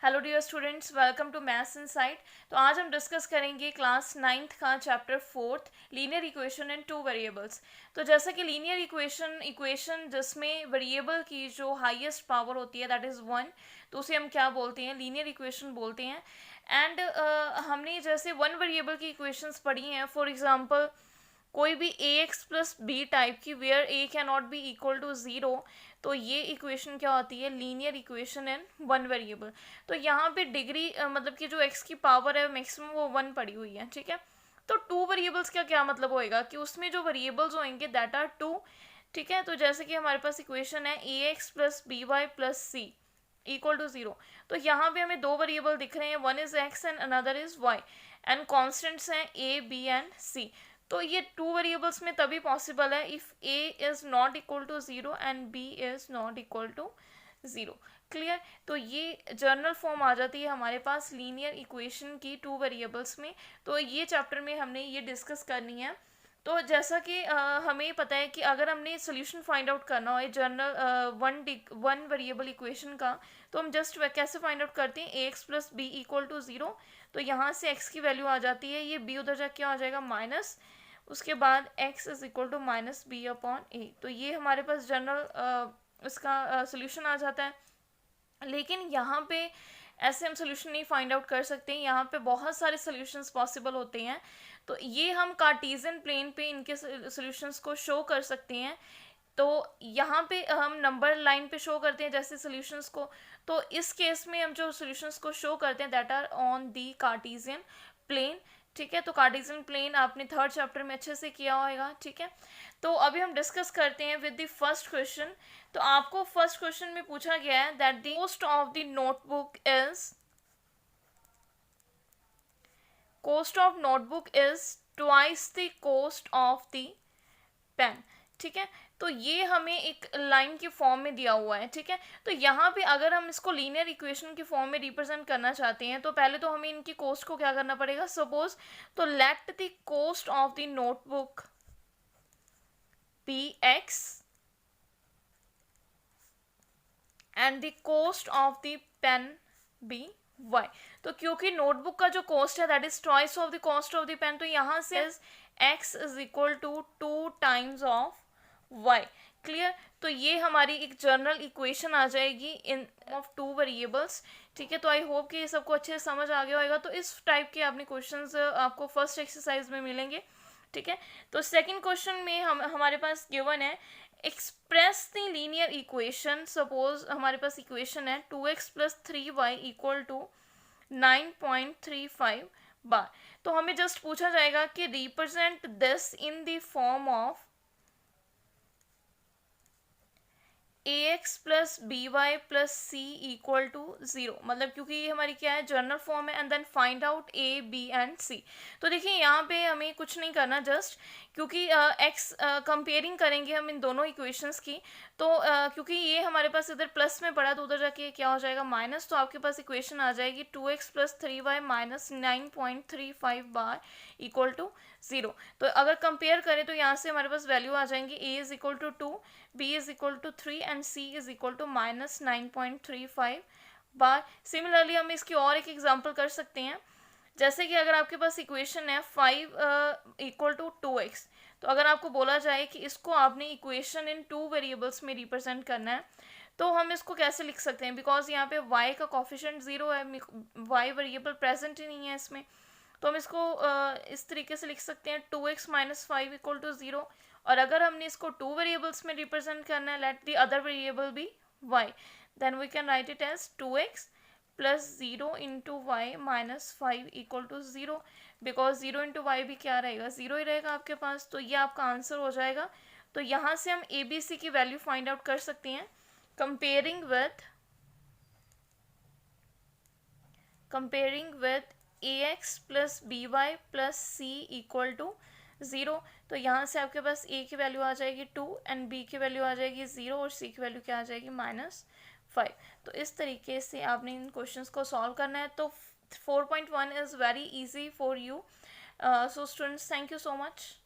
Hello dear students, welcome to maths insight. तो आज हम डिस्कस करेंगे क्लास 9th का chapter 4th linear equation in two variables. तो जैसा कि लीनियर इक्वेशन जिसमें वेरिएबल की जो हाईएस्ट पावर होती है दैट इज़ 1, तो उसे हम क्या बोलते हैं, लीनियर इक्वेशन बोलते हैं। एंड हमने जैसे वन वेरिएबल की इक्वेशंस पढ़ी हैं, फॉर एग्जांपल कोई भी A x plus B type की where A can not be equal to zero, तो ये इक्वेशन क्या होती है, linear equation in one variable. तो यहाँ पे डिग्री मतलब कि जो एक्स की पावर है मैक्सिमम वो 1 पड़ी हुई है, ठीक है। तो टू वेरिएबल्स का क्या मतलब होएगा कि उसमें जो वेरिएबल्स होंगे दैट आर टू, ठीक है। तो जैसे कि हमारे पास इक्वेशन है a x plus b y plus c equal to zero. तो यहाँ पे हमें दो वेरिएबल दिख रहे हैं, one is x and another is y, and constants हैं ए बी एंड सी। तो ये टू वेरिएबल्स में तभी पॉसिबल है if A is not equal to zero and B is not equal to zero. Clear. तो ये general form आ जाती है हमारे पास लीनियर इक्वेशन की टू वेरिएबल्स में। तो ये चैप्टर में हमने ये डिस्कस करनी है। तो जैसा कि हमें पता है कि अगर हमने सोल्यूशन फाइंड आउट करना हो जनरल वन वेरिएबल इक्वेशन का, तो हम जस्ट कैसे फाइंड आउट करते हैं, a x plus b equal to zero. तो यहाँ से एक्स की वैल्यू आ जाती है, ये बी उधर जाके क्या हो जाएगा, माइनस, उसके बाद x is equal to minus b upon a. तो ये हमारे पास जनरल इसका सोल्यूशन आ जाता है। लेकिन यहाँ पे ऐसे हम सोल्यूशन नहीं फाइंड आउट कर सकते, यहाँ पे बहुत सारे सोल्यूशंस पॉसिबल होते हैं। तो ये हम कार्टेशियन प्लेन पे इनके सोल्यूशंस को शो कर सकते हैं। तो यहाँ पे हम नंबर लाइन पे शो करते हैं जैसे सोल्यूशंस को। तो इस केस में हम जो सोल्यूशंस को शो करते हैं that are on the Cartesian plane, ठीक है। तो कार्टेशियन प्लेन आपने थर्ड चैप्टर में अच्छे से किया होगा, ठीक है। तो अभी हम डिस्कस करते हैं विद द फर्स्ट क्वेश्चन। तो आपको फर्स्ट क्वेश्चन में पूछा गया है that the cost of the notebook is twice the cost of the pen, ठीक है। तो ये हमें एक लाइन के फॉर्म में दिया हुआ है, ठीक है। तो यहाँ पे अगर हम इसको लीनियर इक्वेशन के फॉर्म में रिप्रेजेंट करना चाहते हैं तो पहले तो हमें इनकी कॉस्ट को क्या करना पड़ेगा, सपोज तो let the cost of the notebook be x and the cost of the pen be y. तो क्योंकि नोटबुक का जो कॉस्ट है that is twice of the cost of the pen, तो यहाँ से x is equal to 2 times of y। Clear. तो ये हमारी एक जनरल इक्वेशन आ जाएगी इन ऑफ टू वेरिएबल्स, ठीक है। तो आई होप कि ये सबको अच्छे से समझ आ गया होगा। तो इस टाइप के आपने क्वेश्चंस आपको फर्स्ट एक्सरसाइज में मिलेंगे, ठीक है। तो सेकंड क्वेश्चन में हमारे पास गिवन है express the linear equation. Suppose हमारे पास इक्वेशन है 2x plus 3y equal to 9.35 बार। तो हमें जस्ट पूछा जाएगा कि represent this in the form of a x plus b y plus c equal to zero. मतलब क्योंकि ये हमारी क्या है, जर्नल फॉर्म है, and then find out a b and c. तो देखिए यहाँ पे हमें कुछ नहीं करना, जस्ट क्योंकि एक्स कंपेयरिंग करेंगे हम इन दोनों इक्वेशंस की। तो क्योंकि ये हमारे पास इधर प्लस में पड़ा तो उधर जाके क्या हो जाएगा, माइनस। तो आपके पास इक्वेशन आ जाएगी 2x प्लस 3y माइनस 9.35 बार इक्वल टू ज़ीरो। तो अगर कंपेयर करें तो यहाँ से हमारे पास वैल्यू आ जाएंगी, a is equal to 2, b is equal to 3 and c is equal to minus 9.35 बार। सिमिलरली हम इसकी और एक एग्जांपल कर सकते हैं, जैसे कि अगर आपके पास इक्वेशन है 5 इक्वल टू 2x। तो अगर आपको बोला जाए कि इसको आपने इक्वेशन इन टू वेरिएबल्स में रिप्रेजेंट करना है, तो हम इसको कैसे लिख सकते हैं, बिकॉज यहाँ पे y का कॉफिशेंट 0 है, y वेरिएबल प्रेजेंट ही नहीं है इसमें। तो हम इसको इस तरीके से लिख सकते हैं 2x माइनस 5 इक्वल टू 0। और अगर हमने इसको टू वेरिएबल्स में रिप्रेजेंट करना है, let the other variable be y, then we can write it as 2x plus 0 into y minus 5 equal to 0। Because 0 into y भी क्या रहेगा, 0 ही रहेगा आपके पास। तो ये आपका आंसर हो जाएगा। तो यहाँ से हम ए बी सी की वैल्यू फाइंड आउट कर सकते हैं comparing with a x plus b y plus c equal to 0। तो यहाँ से आपके पास a की वैल्यू आ जाएगी 2 एंड b की वैल्यू आ जाएगी 0 और c की वैल्यू क्या आ जाएगी, -5। तो इस तरीके से आपने इन क्वेश्चंस को सॉल्व करना है। तो 4.1 is very easy for you. So students, thank you so much.